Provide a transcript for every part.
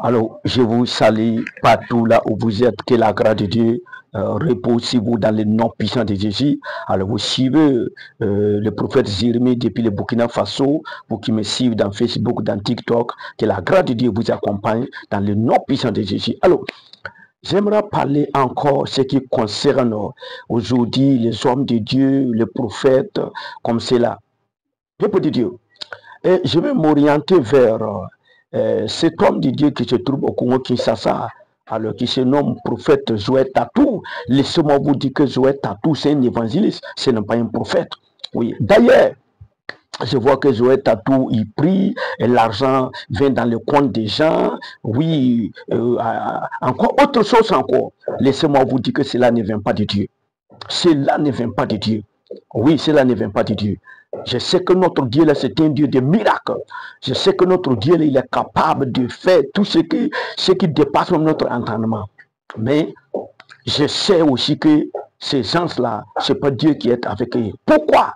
Alors, je vous salue partout là où vous êtes, que la grâce de Dieu repose sur vous dans le nom puissant de Jésus. Alors, vous suivez le prophète Jérémie depuis le Burkina Faso, vous qui me suivez dans Facebook, dans TikTok, que la grâce de Dieu vous accompagne dans le nom puissant de Jésus. Alors, j'aimerais parler encore ce qui concerne aujourd'hui les hommes de Dieu, les prophètes, comme cela. Peuple de Dieu. Et je vais m'orienter vers cet homme de Dieu qui se trouve au Congo Kinshasa, alors qui se nomme prophète Joël Tatou. Laissez-moi vous dire que Joël Tatou, c'est un évangéliste, ce n'est pas un prophète. Oui. D'ailleurs, je vois que Joël Tatou, il prie, et l'argent vient dans le compte des gens. Oui, encore autre chose encore. Laissez-moi vous dire que cela ne vient pas de Dieu. Cela ne vient pas de Dieu. Oui, cela ne vient pas de Dieu. Je sais que notre Dieu, là, c'est un Dieu de miracles. Je sais que notre Dieu, là, il est capable de faire tout ce qui dépasse notre entendement. Mais je sais aussi que ces gens-là, ce n'est pas Dieu qui est avec eux. Pourquoi?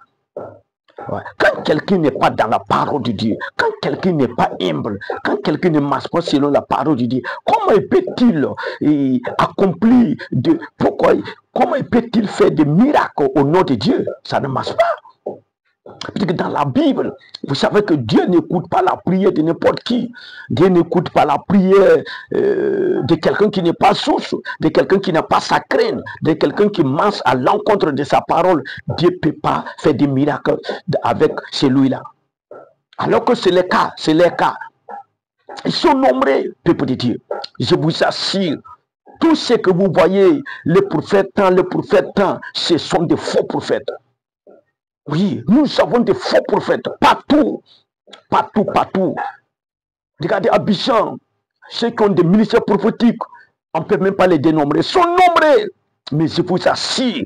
Ouais. Quand quelqu'un n'est pas dans la parole de Dieu, quand quelqu'un n'est pas humble, quand quelqu'un ne marche pas selon la parole de Dieu, comment peut-il accomplir comment peut-il faire des miracles au nom de Dieu? Ça ne marche pas. Parce que dans la Bible, vous savez que Dieu n'écoute pas la prière de n'importe qui. Dieu n'écoute pas la prière de quelqu'un qui n'est pas source, de quelqu'un qui n'a pas sa crainte, de quelqu'un qui marche à l'encontre de sa parole. Dieu ne peut pas faire des miracles avec celui-là. Alors que c'est le cas, c'est les cas. Ils sont nombreux, peuple de Dieu. Je vous assure, tout ce que vous voyez, les prophètes, ce sont des faux prophètes. Oui, nous avons des faux prophètes partout, partout, partout. Regardez Abidjan, ceux qui ont des ministères prophétiques, on ne peut même pas les dénombrer, ils sont nombreux. Mais je vous assure,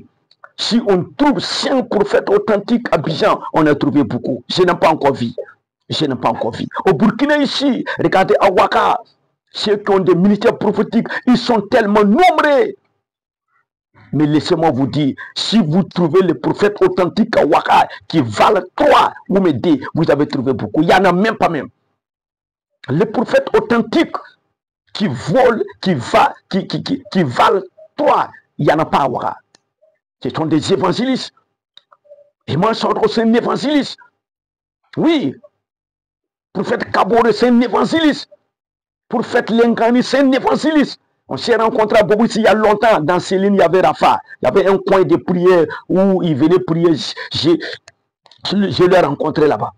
si on trouve 5 prophètes authentiques à Abidjan, on a trouvé beaucoup. Je n'ai pas encore vu. Je n'ai pas encore vu. Au Burkina ici, regardez à Ouaka, ceux qui ont des ministères prophétiques, ils sont tellement nombreux. Mais laissez-moi vous dire, si vous trouvez les prophètes authentiques à Ouaka qui valent 3, vous me dites, vous avez trouvé beaucoup. Il n'y en a même pas même. Les prophètes authentiques qui volent, qui valent 3, il n'y en a pas à Ouaka. Ce sont des évangélistes. Et moi, c'est un évangéliste. Oui. Prophète Kabore, c'est un évangéliste. Prophète Lengani, c'est un évangéliste. On s'est rencontré à Bobouissi il y a longtemps. Dans Céline, il y avait Rafa. Il y avait un coin de prière où il venait prier. Je l'ai rencontré là-bas.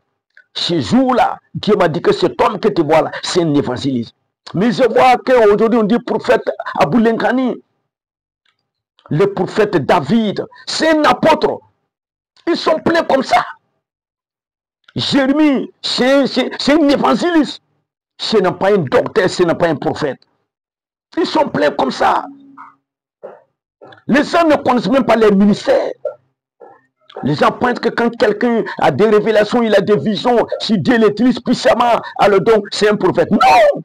Ce jour-là, Dieu m'a dit que cet homme que tu vois là, c'est un évangéliste. Mais je vois qu'aujourd'hui, on dit prophète Abou Lengani. Le prophète David, c'est un apôtre. Ils sont pleins comme ça. Jérémie, c'est un évangéliste. Ce n'est pas un docteur, ce n'est pas un prophète. Ils sont pleins comme ça. Les gens ne connaissent même pas les ministères. Les gens pensent que quand quelqu'un a des révélations, il a des visions, si Dieu l'utilise puissamment, alors donc c'est un prophète. Non!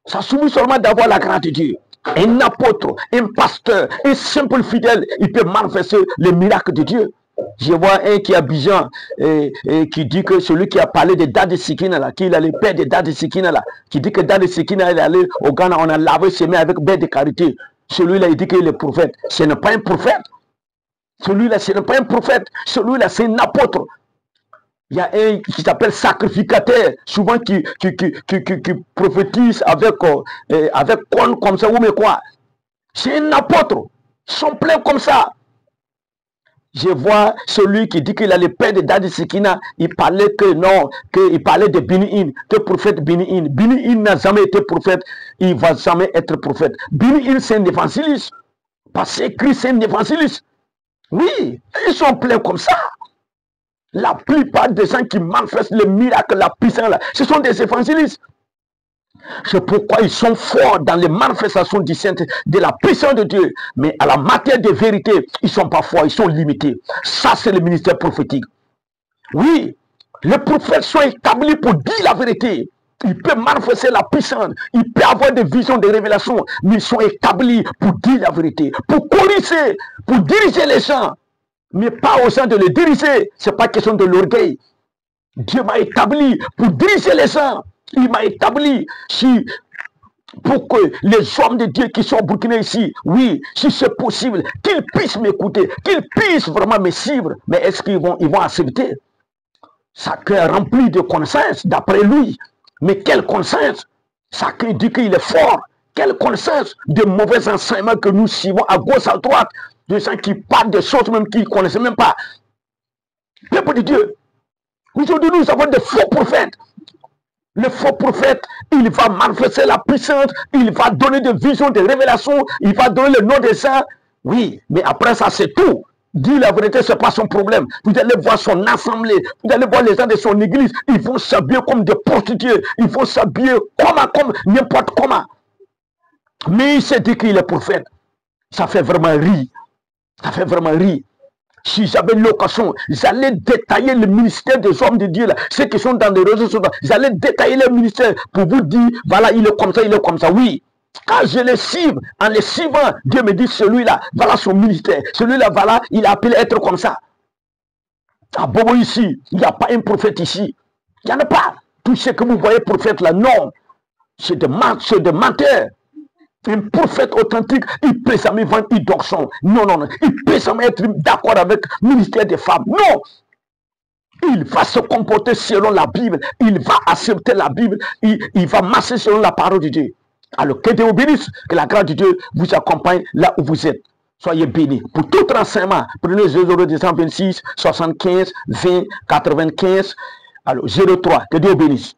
Ça suffit seulement d'avoir la grâce de Dieu. Un apôtre, un pasteur, un simple fidèle, il peut manifester les miracles de Dieu. Je vois un qui est Abidjan et qui dit que celui qui a parlé de Dade Sikina là, qui est le père de Dade Sikina là, qui dit que Dade Sikina est allé au Ghana, on a lavé ses mains avec bain de karité. Celui-là, il dit qu'il est prophète. Ce n'est pas un prophète. Celui-là, ce n'est pas un prophète. Celui-là, c'est un apôtre. Il y a un qui s'appelle sacrificateur, souvent qui prophétise avec comme ça, ou mais quoi. C'est un apôtre. Ils sont pleins comme ça. Je vois celui qui dit qu'il a le père de Dade Sikina, il parlait que non, qu'il parlait de Bini-In, que prophète Bini-In. Bini-In n'a jamais été prophète, il ne va jamais être prophète. Bini-In, c'est un évangéliste. Parce que Christ, c'est un évangéliste. Oui, ils sont pleins comme ça. La plupart des gens qui manifestent le miracle, la puissance, ce sont des évangélistes. C'est pourquoi ils sont forts dans les manifestations du Saint, de la puissance de Dieu. Mais à la matière de vérité, ils ne sont pas forts, ils sont limités. Ça, c'est le ministère prophétique. Oui, les prophètes sont établis pour dire la vérité. Ils peuvent manifester la puissance, ils peuvent avoir des visions, des révélations, mais ils sont établis pour dire la vérité, pour corriger, pour diriger les gens. Mais pas aux gens de les diriger, ce n'est pas question de l'orgueil. Dieu m'a établi pour diriger les gens. Il m'a établi pour que les hommes de Dieu qui sont burkinais ici, oui, si c'est possible, qu'ils puissent m'écouter, qu'ils puissent vraiment me suivre. Mais est-ce qu'ils vont accepter? Chacun rempli de connaissances, d'après lui. Mais quelle connaissance? Chacun dit qu'il est fort. Quelle connaissance de mauvais enseignements que nous suivons à gauche, à droite, de gens qui parlent de choses même qu'ils ne connaissent même pas. Peuple de Dieu, aujourd'hui nous avons des faux prophètes. Le faux prophète, il va manifester la puissance, il va donner des visions, des révélations, il va donner le nom des saints. Oui, mais après ça, c'est tout. Dire la vérité, ce n'est pas son problème. Vous allez voir son assemblée, vous allez voir les gens de son église, ils vont s'habiller comme des prostituées, ils vont s'habiller comme n'importe comment. Mais il s'est dit qu'il est prophète. Ça fait vraiment rire. Ça fait vraiment rire. Si j'avais l'occasion, j'allais détailler le ministère des hommes de Dieu, là, ceux qui sont dans les réseaux sociaux, j'allais détailler le ministère pour vous dire, voilà, il est comme ça, il est comme ça. Oui, quand je les cible, en les suivant, Dieu me dit, celui-là, voilà son ministère. Celui-là, voilà, il a appelé à être comme ça. À Bobo ici, il n'y a pas un prophète ici. Il n'y en a pas. Tout ce que vous voyez prophète là, non. C'est des menteurs. Un prophète authentique, il peut jamais vendre une doxon. Non, non, non. Il peut jamais être d'accord avec le ministère des femmes. Non. Il va se comporter selon la Bible. Il va accepter la Bible. Il va marcher selon la parole de Dieu. Alors que Dieu bénisse, que la grâce de Dieu vous accompagne là où vous êtes. Soyez bénis. Pour tout renseignement, prenez 0226 75 20 95. Alors 03. Que Dieu bénisse.